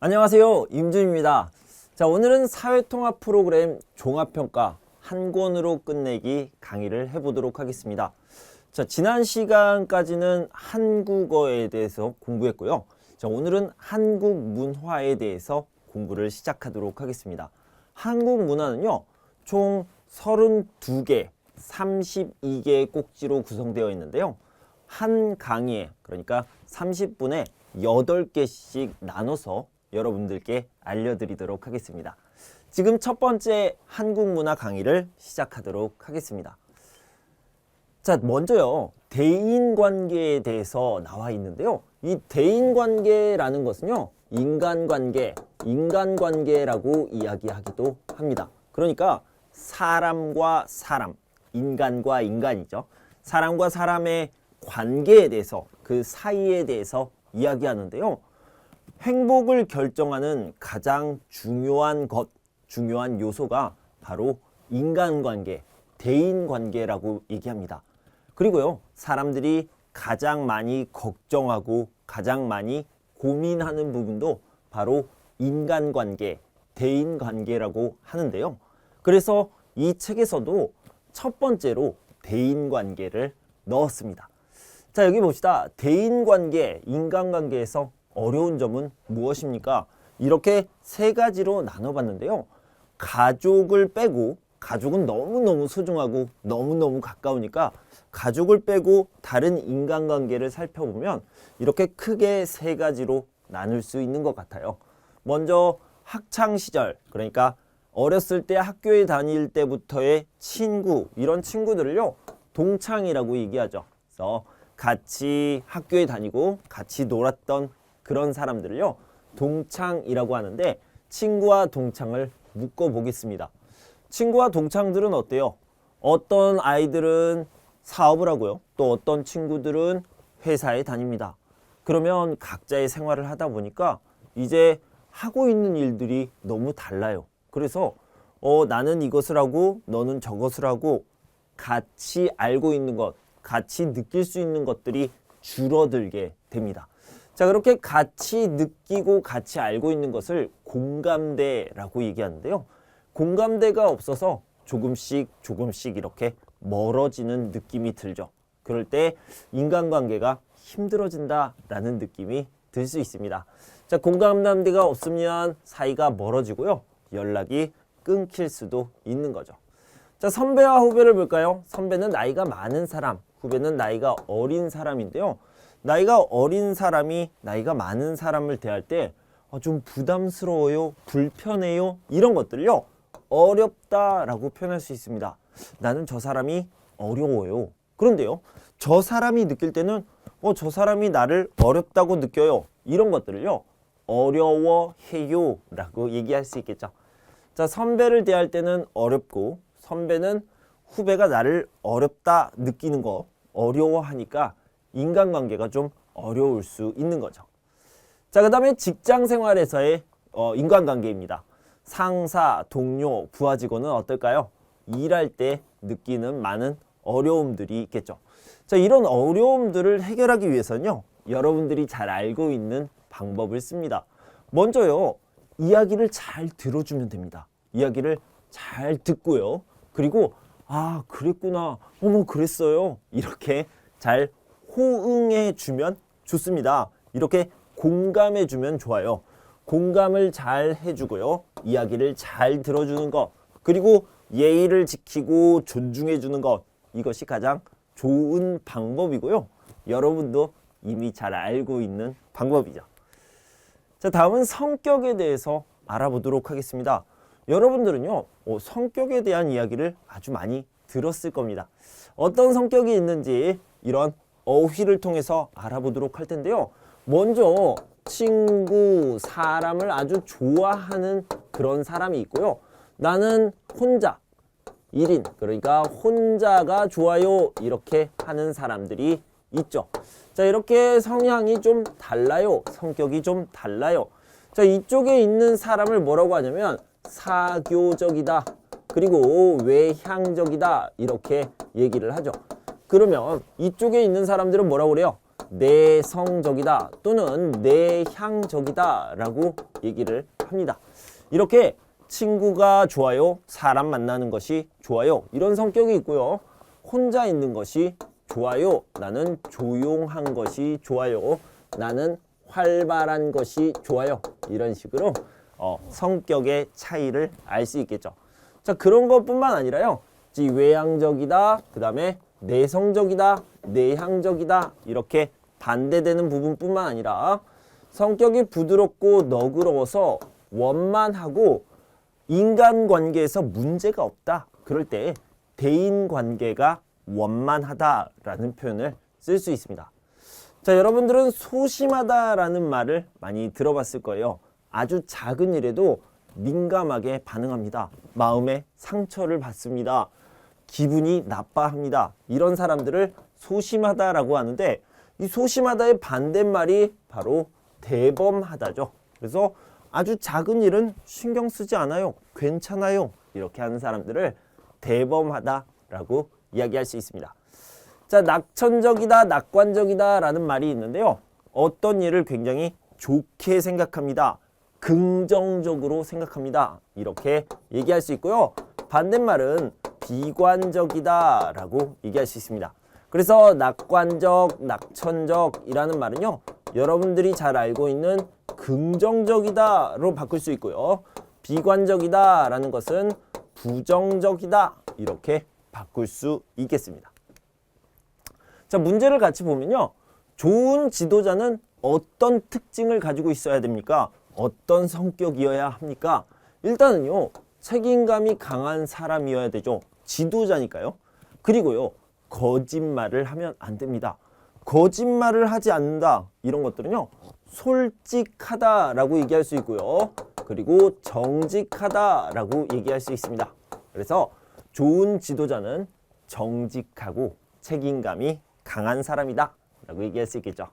안녕하세요, 임준입니다. 자, 오늘은 사회통합 프로그램 종합평가 한 권으로 끝내기 강의를 해보도록 하겠습니다. 자, 지난 시간까지는 한국어에 대해서 공부했고요. 자, 오늘은 한국 문화에 대해서 공부를 시작하도록 하겠습니다. 한국 문화는요, 총 32개, 32개의 꼭지로 구성되어 있는데요. 한 강의에, 그러니까 30분에 8개씩 나눠서 여러분들께 알려드리도록 하겠습니다. 지금 첫 번째 한국 문화 강의를 시작하도록 하겠습니다. 자, 먼저요, 대인관계에 대해서 나와 있는데요. 이 대인관계라는 것은요, 인간관계라고 이야기하기도 합니다. 그러니까 사람과 사람, 인간과 인간이죠. 사람과 사람의 관계에 대해서, 그 사이에 대해서 이야기하는데요. 행복을 결정하는 가장 중요한 요소가 바로 인간관계, 대인관계라고 얘기합니다. 그리고요, 사람들이 가장 많이 걱정하고 가장 많이 고민하는 부분도 바로 인간관계, 대인관계라고 하는데요. 그래서 이 책에서도 첫 번째로 대인관계를 넣었습니다. 자, 여기 봅시다. 대인관계, 인간관계에서 어려운 점은 무엇입니까? 이렇게 세 가지로 나눠봤는데요. 가족을 빼고, 가족은 너무너무 소중하고 너무너무 가까우니까 가족을 빼고 다른 인간관계를 살펴보면 이렇게 크게 세 가지로 나눌 수 있는 것 같아요. 먼저 학창시절, 그러니까 어렸을 때 학교에 다닐 때부터의 친구, 이런 친구들을요, 동창이라고 얘기하죠. 그래서 같이 학교에 다니고 같이 놀았던 그런 사람들을요, 동창이라고 하는데, 친구와 동창을 묶어 보겠습니다. 친구와 동창들은 어때요? 어떤 아이들은 사업을 하고요, 또 어떤 친구들은 회사에 다닙니다. 그러면 각자의 생활을 하다 보니까 이제 하고 있는 일들이 너무 달라요. 그래서 나는 이것을 하고 너는 저것을 하고 같이 알고 있는 것, 같이 느낄 수 있는 것들이 줄어들게 됩니다. 자, 그렇게 같이 느끼고 같이 알고 있는 것을 공감대라고 얘기하는데요. 공감대가 없어서 조금씩 이렇게 멀어지는 느낌이 들죠. 그럴 때 인간관계가 힘들어진다라는 느낌이 들 수 있습니다. 자, 공감대가 없으면 사이가 멀어지고요, 연락이 끊길 수도 있는 거죠. 자, 선배와 후배를 볼까요? 선배는 나이가 많은 사람, 후배는 나이가 어린 사람인데요. 나이가 어린 사람이 나이가 많은 사람을 대할 때 좀 부담스러워요, 불편해요, 이런 것들을요, 어렵다라고 표현할 수 있습니다. 나는 저 사람이 어려워요. 그런데요, 저 사람이 느낄 때는 저 사람이 나를 어렵다고 느껴요, 이런 것들을요, 어려워해요 라고 얘기할 수 있겠죠. 자, 선배를 대할 때는 어렵고, 선배는 후배가 나를 어렵다 느끼는 거, 어려워하니까 인간관계가 좀 어려울 수 있는 거죠. 자, 그 다음에 직장 생활에서의 인간관계입니다. 상사, 동료, 부하 직원은 어떨까요? 일할 때 느끼는 많은 어려움들이 있겠죠. 자, 이런 어려움들을 해결하기 위해서는요, 여러분들이 잘 알고 있는 방법을 씁니다. 먼저요, 이야기를 잘 들어주면 됩니다. 이야기를 잘 듣고요. 그리고 그랬구나, 어머 그랬어요, 이렇게 잘 호응해 주면 좋습니다. 이렇게 공감해 주면 좋아요. 공감을 잘 해주고요, 이야기를 잘 들어주는 것, 그리고 예의를 지키고 존중해 주는 것, 이것이 가장 좋은 방법이고요, 여러분도 이미 잘 알고 있는 방법이죠. 자, 다음은 성격에 대해서 알아보도록 하겠습니다. 여러분들은요, 성격에 대한 이야기를 아주 많이 들었을 겁니다. 어떤 성격이 있는지 이런 어휘를 통해서 알아보도록 할 텐데요. 먼저 친구, 사람을 아주 좋아하는 그런 사람이 있고요. 나는 혼자, 1인, 그러니까 혼자가 좋아요, 이렇게 하는 사람들이 있죠. 자, 이렇게 성향이 좀 달라요. 성격이 좀 달라요. 자, 이쪽에 있는 사람을 뭐라고 하냐면 사교적이다, 그리고 외향적이다, 이렇게 얘기를 하죠. 그러면 이쪽에 있는 사람들은 뭐라고 그래요? 내성적이다 또는 내향적이다 라고 얘기를 합니다. 이렇게 친구가 좋아요, 사람 만나는 것이 좋아요, 이런 성격이 있고요. 혼자 있는 것이 좋아요, 나는 조용한 것이 좋아요, 나는 활발한 것이 좋아요, 이런 식으로 성격의 차이를 알 수 있겠죠. 자, 그런 것뿐만 아니라요, 외향적이다, 그 다음에 내성적이다, 내향적이다, 이렇게 반대되는 부분뿐만 아니라 성격이 부드럽고 너그러워서 원만하고 인간관계에서 문제가 없다, 그럴 때 대인관계가 원만하다라는 표현을 쓸 수 있습니다. 자, 여러분들은 소심하다라는 말을 많이 들어봤을 거예요. 아주 작은 일에도 민감하게 반응합니다. 마음에 상처를 받습니다. 기분이 나빠합니다. 이런 사람들을 소심하다라고 하는데, 이 소심하다의 반대말이 바로 대범하다죠. 그래서 아주 작은 일은 신경 쓰지 않아요, 괜찮아요, 이렇게 하는 사람들을 대범하다라고 이야기할 수 있습니다. 자, 낙천적이다, 낙관적이다 라는 말이 있는데요. 어떤 일을 굉장히 좋게 생각합니다, 긍정적으로 생각합니다, 이렇게 얘기할 수 있고요. 반대말은 비관적이다 라고 얘기할 수 있습니다. 그래서 낙관적, 낙천적이라는 말은요, 여러분들이 잘 알고 있는 긍정적이다로 바꿀 수 있고요. 비관적이다 라는 것은 부정적이다, 이렇게 바꿀 수 있겠습니다. 자, 문제를 같이 보면요. 좋은 지도자는 어떤 특징을 가지고 있어야 됩니까? 어떤 성격이어야 합니까? 일단은요, 책임감이 강한 사람이어야 되죠. 지도자니까요. 그리고요, 거짓말을 하면 안 됩니다. 거짓말을 하지 않는다, 이런 것들은요, 솔직하다라고 얘기할 수 있고요. 그리고 정직하다라고 얘기할 수 있습니다. 그래서 좋은 지도자는 정직하고 책임감이 강한 사람이다 라고 얘기할 수 있겠죠.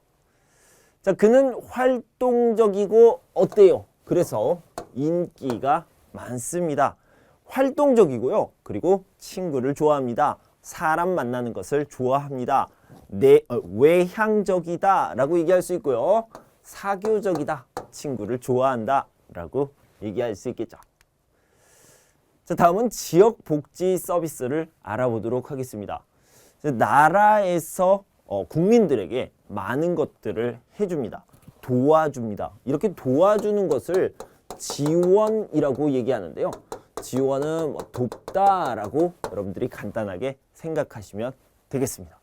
자, 그는 활동적이고 어때요? 그래서 인기가 많습니다. 활동적이고요. 그리고 친구를 좋아합니다. 사람 만나는 것을 좋아합니다. 외향적이다 라고 얘기할 수 있고요. 사교적이다, 친구를 좋아한다 라고 얘기할 수 있겠죠. 자, 다음은 지역복지 서비스를 알아보도록 하겠습니다. 나라에서 국민들에게 많은 것들을 해줍니다. 도와줍니다. 이렇게 도와주는 것을 지원이라고 얘기하는데요. 지원은 돕다라고 여러분들이 간단하게 생각하시면 되겠습니다.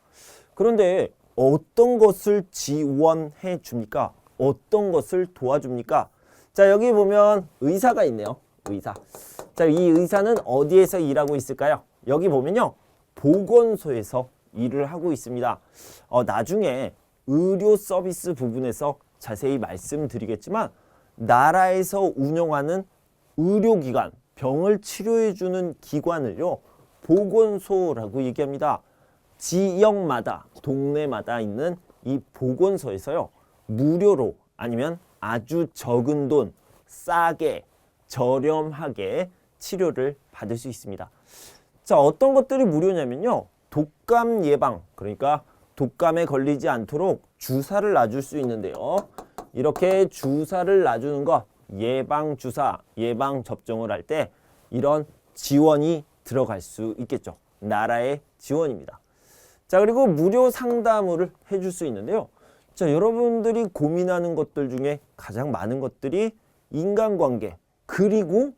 그런데 어떤 것을 지원해 줍니까? 어떤 것을 도와줍니까? 자, 여기 보면 의사가 있네요. 의사. 자, 이 의사는 어디에서 일하고 있을까요? 여기 보면요, 보건소에서 일을 하고 있습니다. 나중에 의료 서비스 부분에서 자세히 말씀드리겠지만, 나라에서 운영하는 의료기관, 병을 치료해주는 기관을요, 보건소라고 얘기합니다. 지역마다, 동네마다 있는 이 보건소에서요, 무료로 아니면 아주 적은 돈, 싸게, 저렴하게 치료를 받을 수 있습니다. 자, 어떤 것들이 무료냐면요, 독감 예방, 그러니까 독감에 걸리지 않도록 주사를 놔줄 수 있는데요. 이렇게 주사를 놔주는 것, 예방 주사, 예방 접종을 할 때 이런 지원이 들어갈 수 있겠죠. 나라의 지원입니다. 자, 그리고 무료 상담을 해줄 수 있는데요. 자, 여러분들이 고민하는 것들 중에 가장 많은 것들이 인간관계, 그리고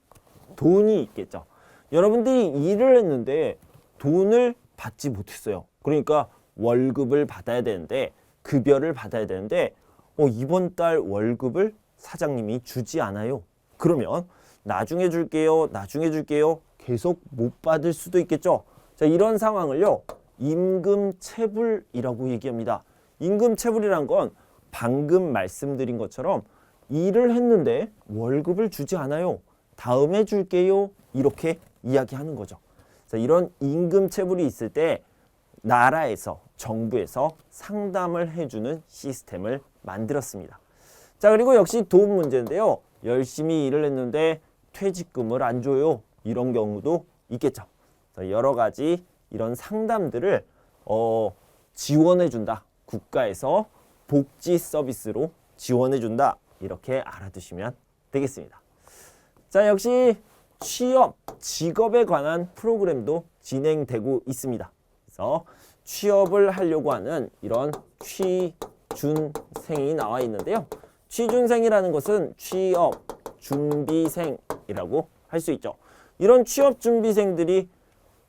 돈이 있겠죠. 여러분들이 일을 했는데 돈을 받지 못했어요. 그러니까 월급을 받아야 되는데, 급여를 받아야 되는데 이번 달 월급을 사장님이 주지 않아요. 그러면 나중에 줄게요, 나중에 줄게요, 계속 못 받을 수도 있겠죠. 자, 이런 상황을요, 임금체불이라고 얘기합니다. 임금체불이란 건 방금 말씀드린 것처럼 일을 했는데 월급을 주지 않아요. 다음에 줄게요, 이렇게 이야기하는 거죠. 자, 이런 임금체불이 있을 때 나라에서, 정부에서 상담을 해주는 시스템을 만들었습니다. 자, 그리고 역시 돈 문제인데요. 열심히 일을 했는데 퇴직금을 안 줘요. 이런 경우도 있겠죠. 자, 여러 가지 이런 상담들을 지원해준다. 국가에서 복지 서비스로 지원해준다. 이렇게 알아두시면 되겠습니다. 자, 역시 취업, 직업에 관한 프로그램도 진행되고 있습니다. 그래서 취업을 하려고 하는 이런 취준생이 나와 있는데요. 취준생이라는 것은 취업 준비생이라고 할 수 있죠. 이런 취업 준비생들이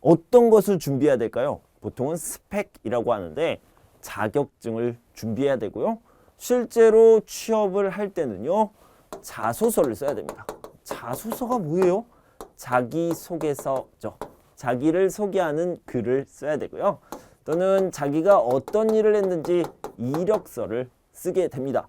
어떤 것을 준비해야 될까요? 보통은 스펙이라고 하는데 자격증을 준비해야 되고요. 실제로 취업을 할 때는요. 자소서를 써야 됩니다. 자소서가 뭐예요? 자기소개서죠. 자기를 소개하는 글을 써야 되고요. 또는 자기가 어떤 일을 했는지 이력서를 쓰게 됩니다.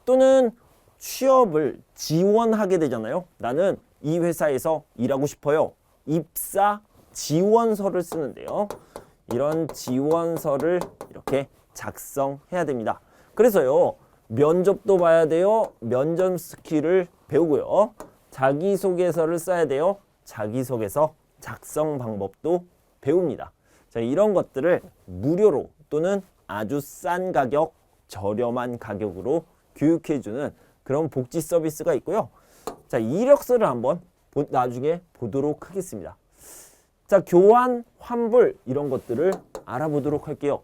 또는 취업을 지원하게 되잖아요. 나는 이 회사에서 일하고 싶어요. 입사 지원서를 쓰는데요. 이런 지원서를 이렇게 작성해야 됩니다. 그래서요. 면접도 봐야 돼요. 면접 스킬을 배우고요. 자기소개서를 써야 돼요. 자기소개서 작성 방법도 배웁니다. 자, 이런 것들을 무료로 또는 아주 싼 가격, 저렴한 가격으로 교육해주는 그런 복지 서비스가 있고요. 자, 이력서를 한번 나중에 보도록 하겠습니다. 자, 교환, 환불 이런 것들을 알아보도록 할게요.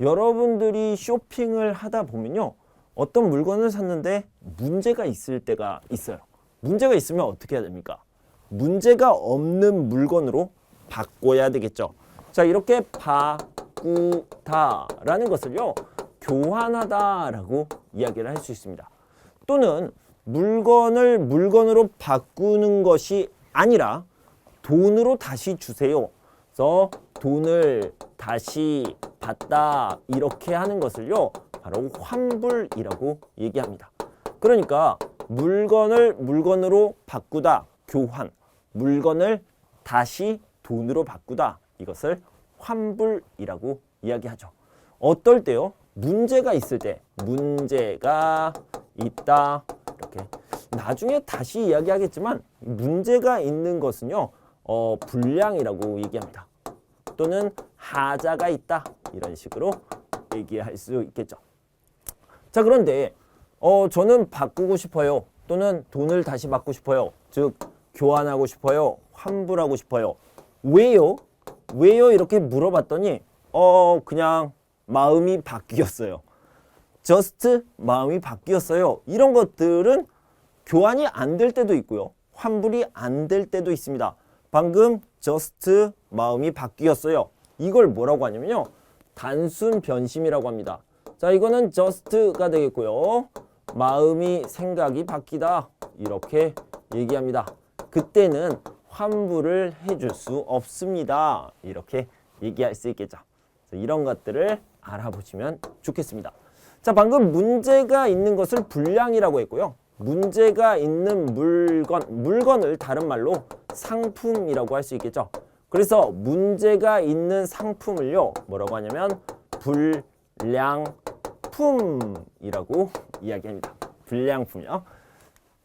여러분들이 쇼핑을 하다 보면요. 어떤 물건을 샀는데 문제가 있을 때가 있어요. 문제가 있으면 어떻게 해야 됩니까? 문제가 없는 물건으로 바꿔야 되겠죠. 자, 이렇게 바꾸다라는 것을요. 교환하다라고 이야기를 할 수 있습니다. 또는 물건을 물건으로 바꾸는 것이 아니라 돈으로 다시 주세요. 그래서 돈을 다시 받다 이렇게 하는 것을요. 바로 환불이라고 얘기합니다. 그러니까 물건을 물건으로 바꾸다, 교환, 물건을 다시 돈으로 바꾸다, 이것을 환불이라고 이야기하죠. 어떨 때요? 문제가 있을 때, 문제가 있다, 이렇게. 나중에 다시 이야기하겠지만 문제가 있는 것은요, 불량이라고 얘기합니다. 또는 하자가 있다, 이런 식으로 얘기할 수 있겠죠. 자, 그런데 저는 바꾸고 싶어요. 또는 돈을 다시 받고 싶어요. 즉 교환하고 싶어요. 환불하고 싶어요. 왜요? 왜요? 이렇게 물어봤더니 그냥 마음이 바뀌었어요. just 마음이 바뀌었어요. 이런 것들은 교환이 안 될 때도 있고요. 환불이 안 될 때도 있습니다. 방금 just 마음이 바뀌었어요. 이걸 뭐라고 하냐면요. 단순 변심이라고 합니다. 자, 이거는 just가 되겠고요. 마음이 생각이 바뀌다 이렇게 얘기합니다. 그때는 환불을 해줄 수 없습니다. 이렇게 얘기할 수 있겠죠. 이런 것들을 알아보시면 좋겠습니다. 자, 방금 문제가 있는 것을 불량이라고 했고요. 문제가 있는 물건을 다른 말로 상품이라고 할 수 있겠죠. 그래서 문제가 있는 상품을요. 뭐라고 하냐면 불량품이라고 이야기합니다. 불량품이요.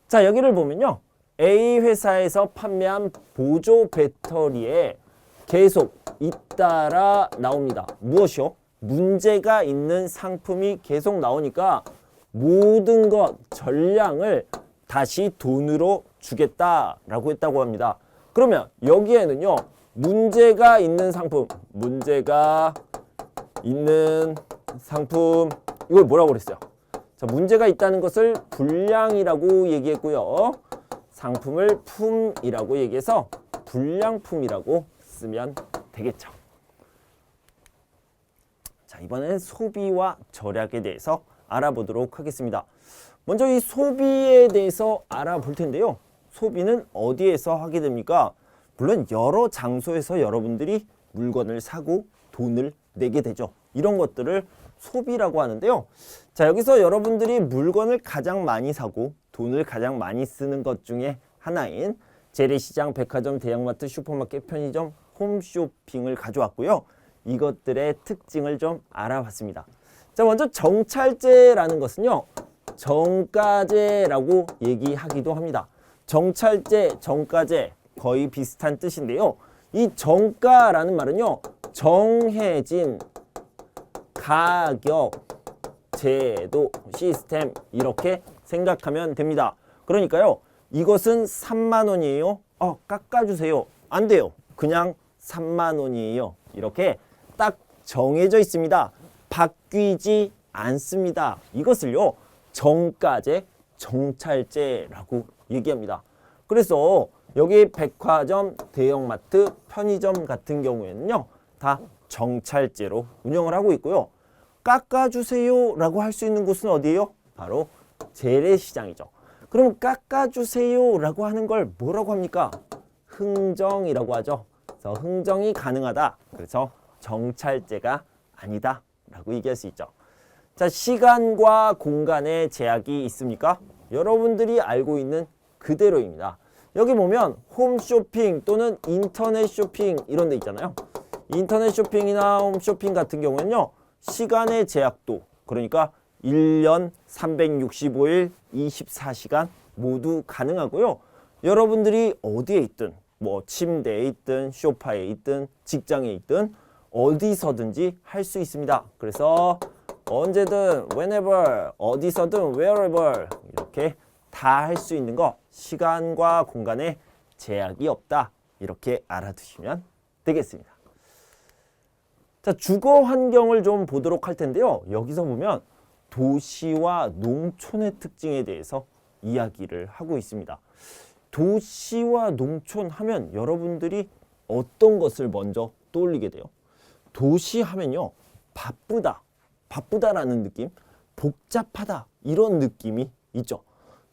자, 여기를 보면요. A 회사에서 판매한 보조 배터리에 계속 잇따라 나옵니다. 무엇이요? 문제가 있는 상품이 계속 나오니까 모든 것, 전량을 다시 돈으로 주겠다라고 했다고 합니다. 그러면 여기에는요. 문제가 있는 상품, 문제가 있는 상품, 이걸 뭐라고 그랬어요? 자, 문제가 있다는 것을 불량이라고 얘기했고요. 상품을 품이라고 얘기해서 불량품이라고 쓰면 되겠죠. 자, 이번엔 소비와 절약에 대해서 알아보도록 하겠습니다. 먼저 이 소비에 대해서 알아볼 텐데요. 소비는 어디에서 하게 됩니까? 물론 여러 장소에서 여러분들이 물건을 사고 돈을 내게 되죠. 이런 것들을 소비라고 하는데요. 자, 여기서 여러분들이 물건을 가장 많이 사고 돈을 가장 많이 쓰는 것 중에 하나인 재래시장, 백화점, 대형마트, 슈퍼마켓, 편의점, 홈쇼핑을 가져왔고요. 이것들의 특징을 좀 알아봤습니다. 자, 먼저 정찰제라는 것은요. 정가제라고 얘기하기도 합니다. 정찰제, 정가제 거의 비슷한 뜻인데요. 이 정가라는 말은요. 정해진 가격, 제도, 시스템 이렇게 생각하면 됩니다. 그러니까요. 이것은 3만 원이에요. 깎아주세요. 안 돼요. 그냥 3만 원이에요. 이렇게 딱 정해져 있습니다. 바뀌지 않습니다. 이것을요. 정가제, 정찰제라고 얘기합니다. 그래서 여기 백화점, 대형마트, 편의점 같은 경우에는요. 다 정찰제로 운영을 하고 있고요. 깎아주세요 라고 할 수 있는 곳은 어디예요? 바로 재래시장이죠. 그럼 깎아주세요 라고 하는 걸 뭐라고 합니까? 흥정이라고 하죠. 그래서 흥정이 가능하다. 그래서 정찰제가 아니다 라고 얘기할 수 있죠. 자, 시간과 공간의 제약이 있습니까? 여러분들이 알고 있는 그대로입니다. 여기 보면 홈쇼핑 또는 인터넷 쇼핑 이런 데 있잖아요. 인터넷 쇼핑이나 홈쇼핑 같은 경우는요. 시간의 제약도 그러니까 1년 365일 24시간 모두 가능하고요. 여러분들이 어디에 있든 뭐 침대에 있든 소파에 있든 직장에 있든 어디서든지 할 수 있습니다. 그래서 언제든 whenever 어디서든 wherever 이렇게 다 할 수 있는 거 시간과 공간에 제약이 없다. 이렇게 알아두시면 되겠습니다. 자, 주거 환경을 좀 보도록 할 텐데요. 여기서 보면 도시와 농촌의 특징에 대해서 이야기를 하고 있습니다. 도시와 농촌 하면 여러분들이 어떤 것을 먼저 떠올리게 돼요? 도시 하면요. 바쁘다. 바쁘다라는 느낌, 복잡하다. 이런 느낌이 있죠.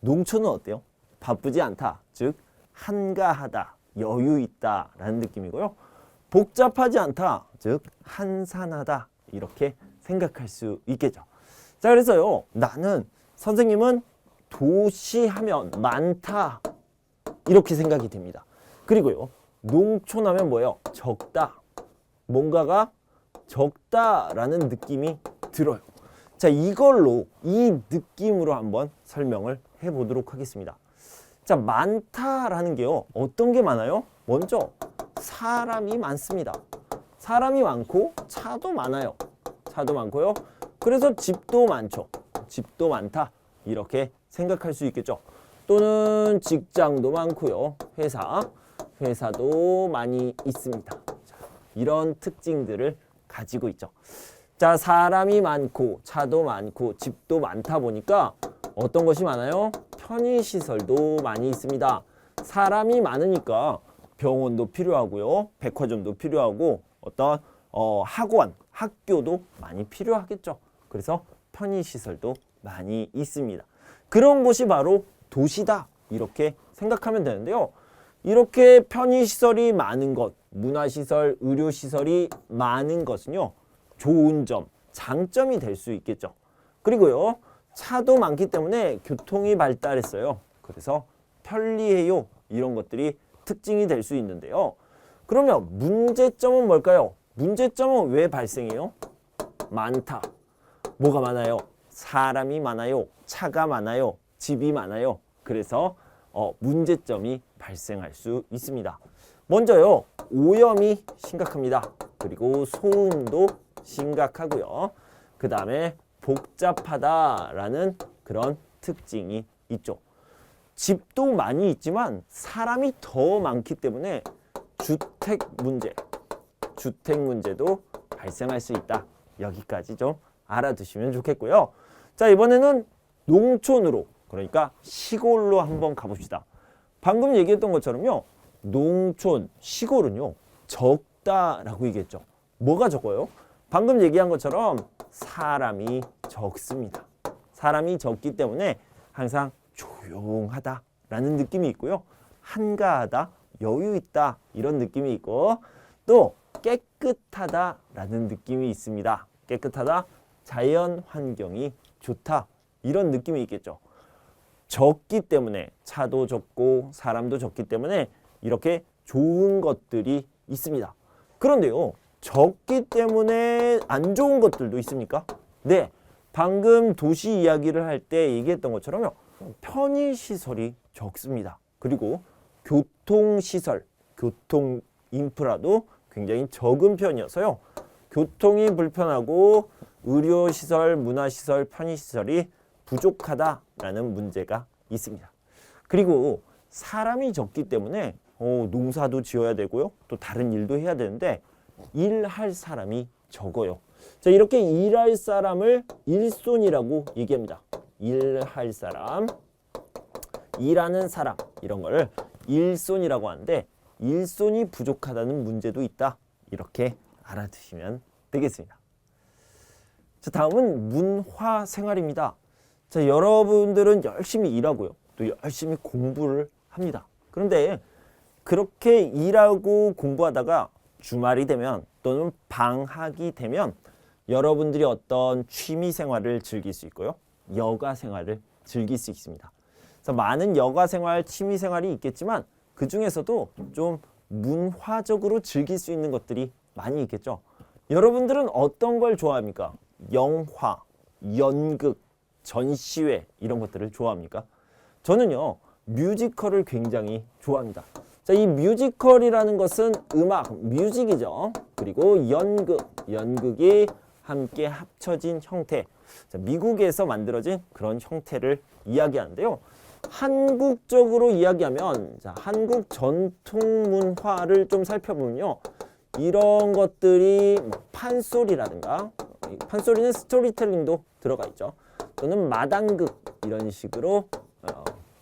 농촌은 어때요? 바쁘지 않다. 즉 한가하다. 여유 있다. 라는 느낌이고요. 복잡하지 않다. 즉 한산하다. 이렇게 생각할 수 있겠죠. 자, 그래서요. 나는 선생님은 도시 하면 많다. 이렇게 생각이 됩니다. 그리고요. 농촌 하면 뭐예요? 적다. 뭔가가 적다라는 느낌이 들어요. 자, 이걸로 이 느낌으로 한번 설명을 해보도록 하겠습니다. 자, 많다라는 게요. 어떤 게 많아요? 먼저 사람이 많습니다. 사람이 많고 차도 많아요. 차도 많고요. 그래서 집도 많죠. 집도 많다. 이렇게 생각할 수 있겠죠. 또는 직장도 많고요. 회사도 많이 있습니다. 자, 이런 특징들을 가지고 있죠. 자, 사람이 많고 차도 많고 집도 많다 보니까 어떤 것이 많아요? 편의시설도 많이 있습니다. 사람이 많으니까 병원도 필요하고요. 백화점도 필요하고 어떤 학원, 학교도 많이 필요하겠죠. 그래서 편의시설도 많이 있습니다. 그런 곳이 바로 도시다. 이렇게 생각하면 되는데요. 이렇게 편의시설이 많은 것, 문화시설, 의료시설이 많은 것은요. 좋은 점, 장점이 될 수 있겠죠. 그리고요. 차도 많기 때문에 교통이 발달했어요. 그래서 편리해요. 이런 것들이 특징이 될 수 있는데요. 그러면 문제점은 뭘까요? 문제점은 왜 발생해요? 많다. 뭐가 많아요? 사람이 많아요. 차가 많아요. 집이 많아요. 그래서 문제점이 발생할 수 있습니다. 먼저요. 오염이 심각합니다. 그리고 소음도 심각하고요. 그 다음에 복잡하다라는 그런 특징이 있죠. 집도 많이 있지만 사람이 더 많기 때문에 주택 문제도 발생할 수 있다. 여기까지 좀 알아두시면 좋겠고요. 자, 이번에는 농촌으로, 그러니까 시골로 한번 가봅시다. 방금 얘기했던 것처럼요. 농촌, 시골은요. 적다라고 얘기했죠. 뭐가 적어요? 방금 얘기한 것처럼 사람이 적습니다. 사람이 적기 때문에 항상 조용하다라는 느낌이 있고요. 한가하다, 여유 있다 이런 느낌이 있고 또 깨끗하다라는 느낌이 있습니다. 깨끗하다, 자연 환경이 좋다 이런 느낌이 있겠죠. 적기 때문에 차도 적고 사람도 적기 때문에 이렇게 좋은 것들이 있습니다. 그런데요. 적기 때문에 안 좋은 것들도 있습니까? 네. 방금 도시 이야기를 할 때 얘기했던 것처럼요. 편의시설이 적습니다. 그리고 교통시설, 교통 인프라도 굉장히 적은 편이어서요. 교통이 불편하고 의료시설, 문화시설, 편의시설이 부족하다라는 문제가 있습니다. 그리고 사람이 적기 때문에 농사도 지어야 되고요. 또 다른 일도 해야 되는데 일할 사람이 적어요. 자, 이렇게 일할 사람을 일손이라고 얘기합니다. 일할 사람, 일하는 사람 이런 걸 일손이라고 하는데 일손이 부족하다는 문제도 있다. 이렇게 알아두시면 되겠습니다. 자, 다음은 문화생활입니다. 자, 여러분들은 열심히 일하고요. 또 열심히 공부를 합니다. 그런데 그렇게 일하고 공부하다가 주말이 되면 또는 방학이 되면 여러분들이 어떤 취미 생활을 즐길 수 있고요. 여가 생활을 즐길 수 있습니다. 그래서 많은 여가 생활, 취미 생활이 있겠지만 그 중에서도 좀 문화적으로 즐길 수 있는 것들이 많이 있겠죠. 여러분들은 어떤 걸 좋아합니까? 영화, 연극, 전시회 이런 것들을 좋아합니까? 저는요, 뮤지컬을 굉장히 좋아합니다. 자, 이 뮤지컬이라는 것은 음악, 뮤직이죠. 그리고 연극이 함께 합쳐진 형태. 자, 미국에서 만들어진 그런 형태를 이야기하는데요. 한국적으로 이야기하면 자, 한국 전통 문화를 좀 살펴보면요. 이런 것들이 판소리라든가 판소리는 스토리텔링도 들어가 있죠. 또는 마당극 이런 식으로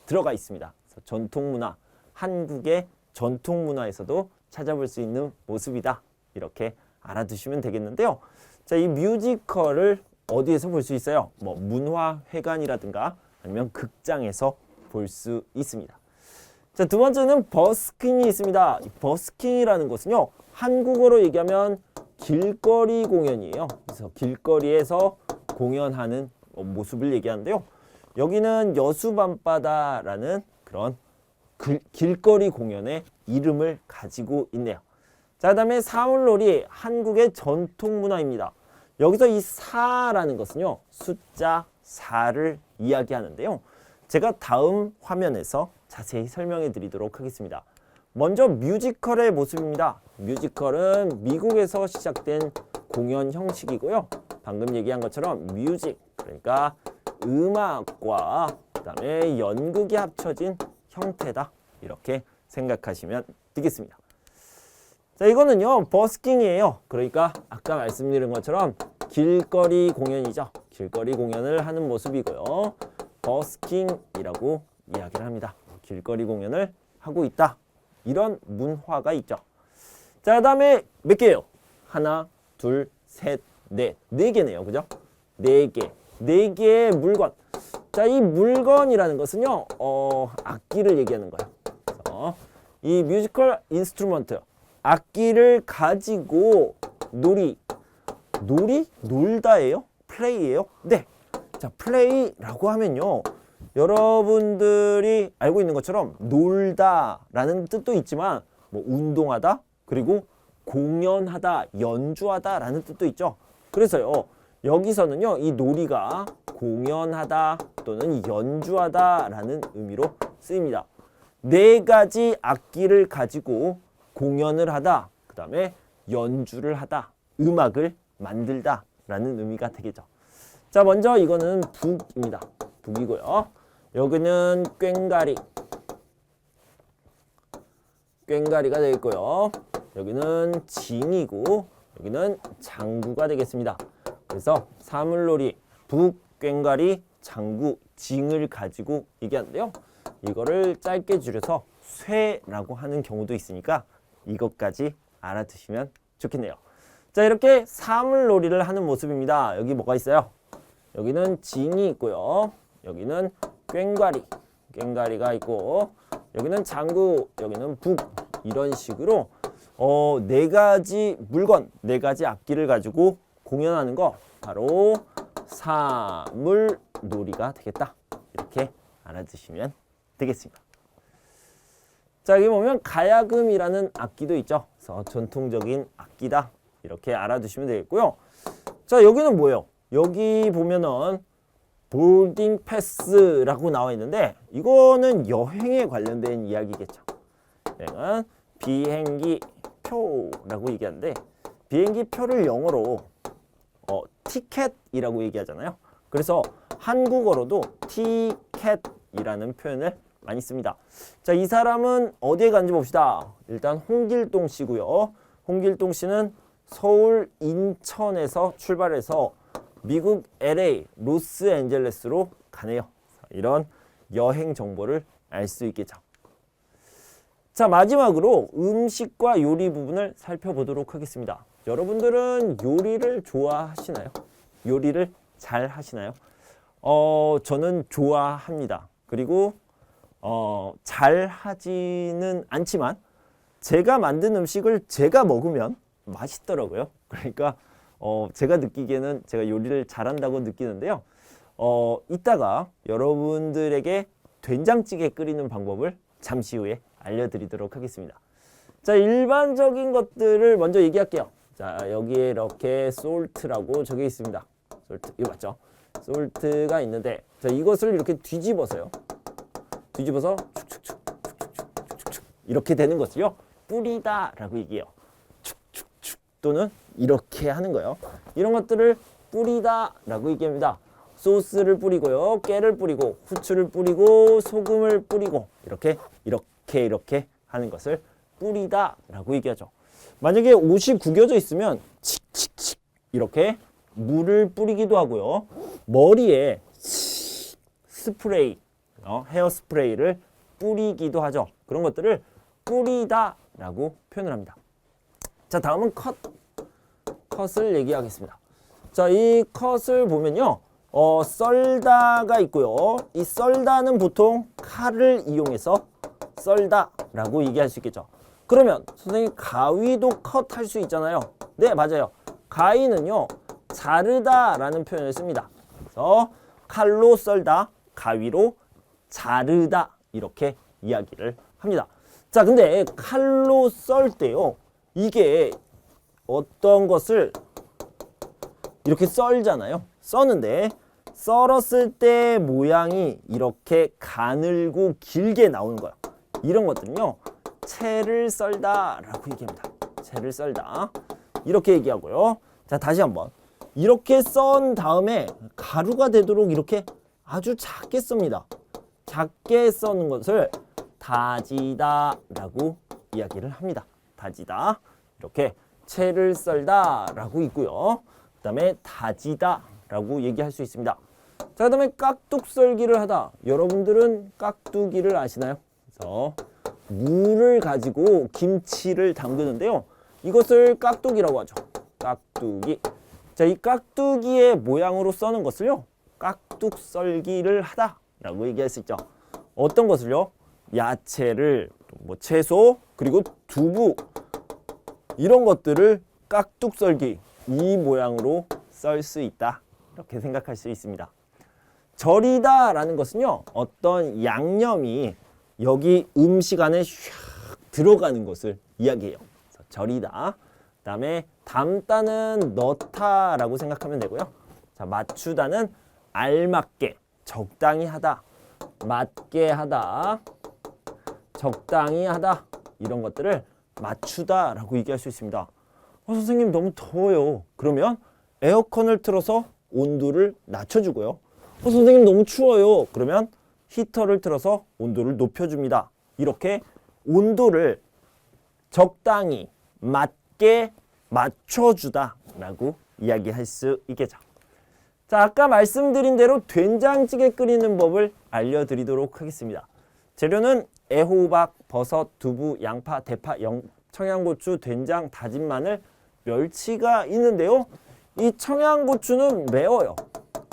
들어가 있습니다. 그래서 전통 문화, 한국의 전통 문화에서도 찾아볼 수 있는 모습이다. 이렇게 알아두시면 되겠는데요. 자, 이 뮤지컬을 어디에서 볼 수 있어요? 뭐 문화회관이라든가 아니면 극장에서 볼 수 있습니다. 자, 두 번째는 버스킹이 있습니다. 이 버스킹이라는 것은요, 한국어로 얘기하면 길거리 공연이에요. 그래서 길거리에서 공연하는 모습을 얘기하는데요. 여기는 여수밤바다라는 그런 길거리 공연의 이름을 가지고 있네요. 자, 그다음에 사물놀이, 한국의 전통 문화입니다. 여기서 이 4라는 것은요, 숫자 4를 이야기하는데요. 제가 다음 화면에서 자세히 설명해 드리도록 하겠습니다. 먼저 뮤지컬의 모습입니다. 뮤지컬은 미국에서 시작된 공연 형식이고요. 방금 얘기한 것처럼 뮤직, 그러니까 음악과 그다음에 연극이 합쳐진 형태다. 이렇게 생각하시면 되겠습니다. 자, 이거는요, 버스킹이에요. 그러니까 아까 말씀드린 것처럼 길거리 공연이죠. 길거리 공연을 하는 모습이고요. 버스킹이라고 이야기를 합니다. 길거리 공연을 하고 있다. 이런 문화가 있죠. 자, 그다음에 몇 개예요? 하나, 둘, 셋, 넷. 네 개네요. 그죠? 네 개. 네 개의 물건. 자, 이 물건이라는 것은요, 악기를 얘기하는 거예요. 그래서 이 뮤지컬 인스트루먼트, 악기를 가지고 놀다예요? 플레이예요? 네. 자, 플레이라고 하면요, 여러분들이 알고 있는 것처럼 놀다라는 뜻도 있지만 뭐 운동하다, 그리고 공연하다, 연주하다라는 뜻도 있죠. 그래서요, 여기서는요, 이 놀이가 공연하다 또는 연주하다라는 의미로 쓰입니다. 네 가지 악기를 가지고 공연을 하다, 그 다음에 연주를 하다, 음악을 만들다 라는 의미가 되겠죠. 자, 먼저 이거는 북입니다. 북이고요. 여기는 꽹가리가 되겠고요. 여기는 징이고 여기는 장구가 되겠습니다. 그래서 사물놀이, 북, 꽹가리, 장구, 징을 가지고 얘기하는데요. 이거를 짧게 줄여서 쇠라고 하는 경우도 있으니까 이것까지 알아두시면 좋겠네요. 자, 이렇게 사물놀이를 하는 모습입니다. 여기 뭐가 있어요? 여기는 징이 있고요. 여기는 꽹가리가 있고 여기는 장구, 여기는 북, 이런 식으로 네 가지 물건, 네 가지 악기를 가지고 공연하는 거 바로 사물놀이가 되겠다. 이렇게 알아두시면 되겠습니다. 자, 여기 보면 가야금이라는 악기도 있죠. 그래서 전통적인 악기다. 이렇게 알아두시면 되겠고요. 자, 여기는 뭐예요? 여기 보면은 보딩 패스라고 나와 있는데 이거는 여행에 관련된 이야기겠죠. 여행은 비행기 표라고 얘기하는데 비행기 표를 영어로 티켓이라고 얘기하잖아요. 그래서 한국어로도 티켓이라는 표현을 많이 씁니다. 자, 이 사람은 어디에 간지 봅시다. 일단 홍길동 씨고요. 홍길동 씨는 서울 인천에서 출발해서 미국 LA 로스앤젤레스로 가네요. 이런 여행 정보를 알 수 있겠죠. 자, 마지막으로 음식과 요리 부분을 살펴보도록 하겠습니다. 여러분들은 요리를 좋아하시나요? 요리를 잘 하시나요? 저는 좋아합니다. 그리고 잘 하지는 않지만 제가 만든 음식을 제가 먹으면 맛있더라고요. 그러니까 제가 느끼기에는 제가 요리를 잘한다고 느끼는데요. 이따가 여러분들에게 된장찌개 끓이는 방법을 잠시 후에 알려드리도록 하겠습니다. 자, 일반적인 것들을 먼저 얘기할게요. 자, 여기에 이렇게 솔트라고 적혀 있습니다. 솔트, 이거 맞죠? 솔트가 있는데, 자, 이것을 이렇게 뒤집어서요. 뒤집어서 축축축 이렇게 되는 것을요, 뿌리다라고 얘기해요. 축축축 또는 이렇게 하는 거예요. 이런 것들을 뿌리다라고 얘기합니다. 소스를 뿌리고요, 깨를 뿌리고, 후추를 뿌리고, 소금을 뿌리고, 이렇게 하는 것을 뿌리다라고 얘기하죠. 만약에 옷이 구겨져 있으면 칙칙칙 이렇게 물을 뿌리기도 하고요. 머리에 스프레이, 헤어 스프레이를 뿌리기도 하죠. 그런 것들을 뿌리다라고 표현을 합니다. 자, 다음은 컷을 얘기하겠습니다. 자, 이 컷을 보면요. 썰다가 있고요. 이 썰다는 보통 칼을 이용해서 썰다라고 얘기할 수 있겠죠. 그러면 선생님 가위도 컷할 수 있잖아요. 네, 맞아요. 가위는요, 자르다라는 표현을 씁니다. 그래서 칼로 썰다, 가위로 자르다 이렇게 이야기를 합니다. 자, 근데 칼로 썰 때요, 이게 어떤 것을 이렇게 썰잖아요. 써는데 썰었을 때 모양이 이렇게 가늘고 길게 나오는 거예요. 이런 것들은요, 채를 썰다라고 얘기합니다. 채를 썰다 이렇게 얘기하고요. 자, 다시 한번 이렇게 썬 다음에 가루가 되도록 이렇게 아주 작게 씁니다. 작게 써는 것을 다지다라고 이야기를 합니다. 다지다, 이렇게 채를 썰다라고 있고요. 그 다음에 다지다라고 얘기할 수 있습니다. 자, 그 다음에 깍둑썰기를 하다. 여러분들은 깍두기를 아시나요? 그래서 물을 가지고 김치를 담그는데요. 이것을 깍두기라고 하죠. 깍두기. 자, 이 깍두기의 모양으로 써는 것을요, 깍둑썰기를 하다라고 얘기할 수 있죠. 어떤 것을요? 야채를, 뭐 채소, 그리고 두부 이런 것들을 깍둑썰기, 이 모양으로 썰 수 있다. 이렇게 생각할 수 있습니다. 절이다라는 것은요, 어떤 양념이 여기 음식 안에 샥 들어가는 것을 이야기해요. 그래서 절이다. 그 다음에 담다는 넣다라고 생각하면 되고요. 자, 맞추다는 알맞게, 적당히 하다, 맞게 하다, 적당히 하다, 이런 것들을 맞추다라고 얘기할 수 있습니다. 선생님 너무 더워요. 그러면 에어컨을 틀어서 온도를 낮춰주고요. 선생님 너무 추워요. 그러면 히터를 틀어서 온도를 높여줍니다. 이렇게 온도를 적당히 맞게 맞춰주다라고 이야기할 수 있겠죠. 자, 아까 말씀드린 대로 된장찌개 끓이는 법을 알려드리도록 하겠습니다. 재료는 애호박, 버섯, 두부, 양파, 대파, 청양고추, 된장, 다진 마늘, 멸치가 있는데요. 이 청양고추는 매워요.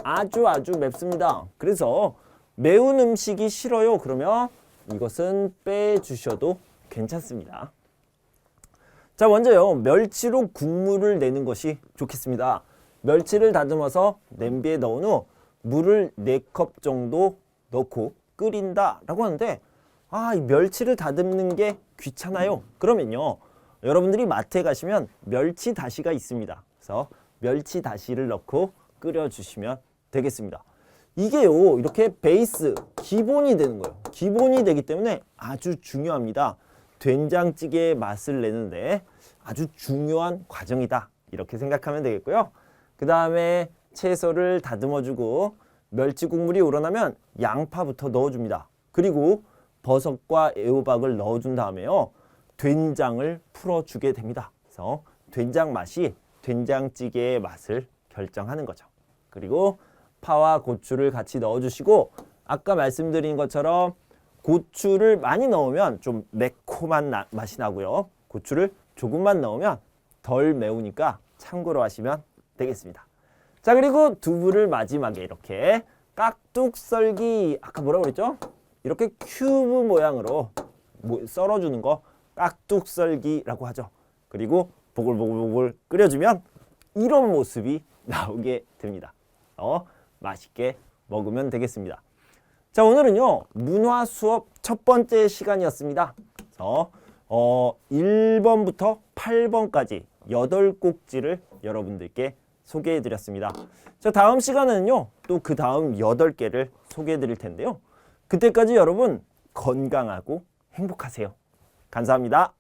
아주 맵습니다. 그래서 매운 음식이 싫어요. 그러면 이것은 빼주셔도 괜찮습니다. 자, 먼저요, 멸치로 국물을 내는 것이 좋겠습니다. 멸치를 다듬어서 냄비에 넣은 후 물을 4컵 정도 넣고 끓인다라고 하는데, 이 멸치를 다듬는 게 귀찮아요. 그러면요, 여러분들이 마트에 가시면 멸치 다시가 있습니다. 그래서 멸치 다시를 넣고 끓여주시면 되겠습니다. 이게요, 이렇게 베이스, 기본이 되는 거예요. 기본이 되기 때문에 아주 중요합니다. 된장찌개의 맛을 내는데 아주 중요한 과정이다. 이렇게 생각하면 되겠고요. 그 다음에 채소를 다듬어주고 멸치 국물이 우러나면 양파부터 넣어줍니다. 그리고 버섯과 애호박을 넣어준 다음에요. 된장을 풀어주게 됩니다. 그래서 된장 맛이 된장찌개의 맛을 결정하는 거죠. 그리고 파와 고추를 같이 넣어주시고 아까 말씀드린 것처럼 고추를 많이 넣으면 좀 매콤한 맛이 나고요. 고추를 조금만 넣으면 덜 매우니까 참고로 하시면 되겠습니다. 자, 그리고 두부를 마지막에 이렇게 깍둑 썰기, 아까 뭐라고 그랬죠? 이렇게 큐브 모양으로 썰어주는 거 깍둑 썰기라고 하죠. 그리고 보글보글보글 끓여주면 이런 모습이 나오게 됩니다. 맛있게 먹으면 되겠습니다. 자, 오늘은요 문화 수업 첫 번째 시간이었습니다. 그래서 1번부터 8번까지 8꼭지를 여러분들께 소개해 드렸습니다. 자, 다음 시간에는요 또 그 다음 8개를 소개해 드릴 텐데요. 그때까지 여러분 건강하고 행복하세요. 감사합니다.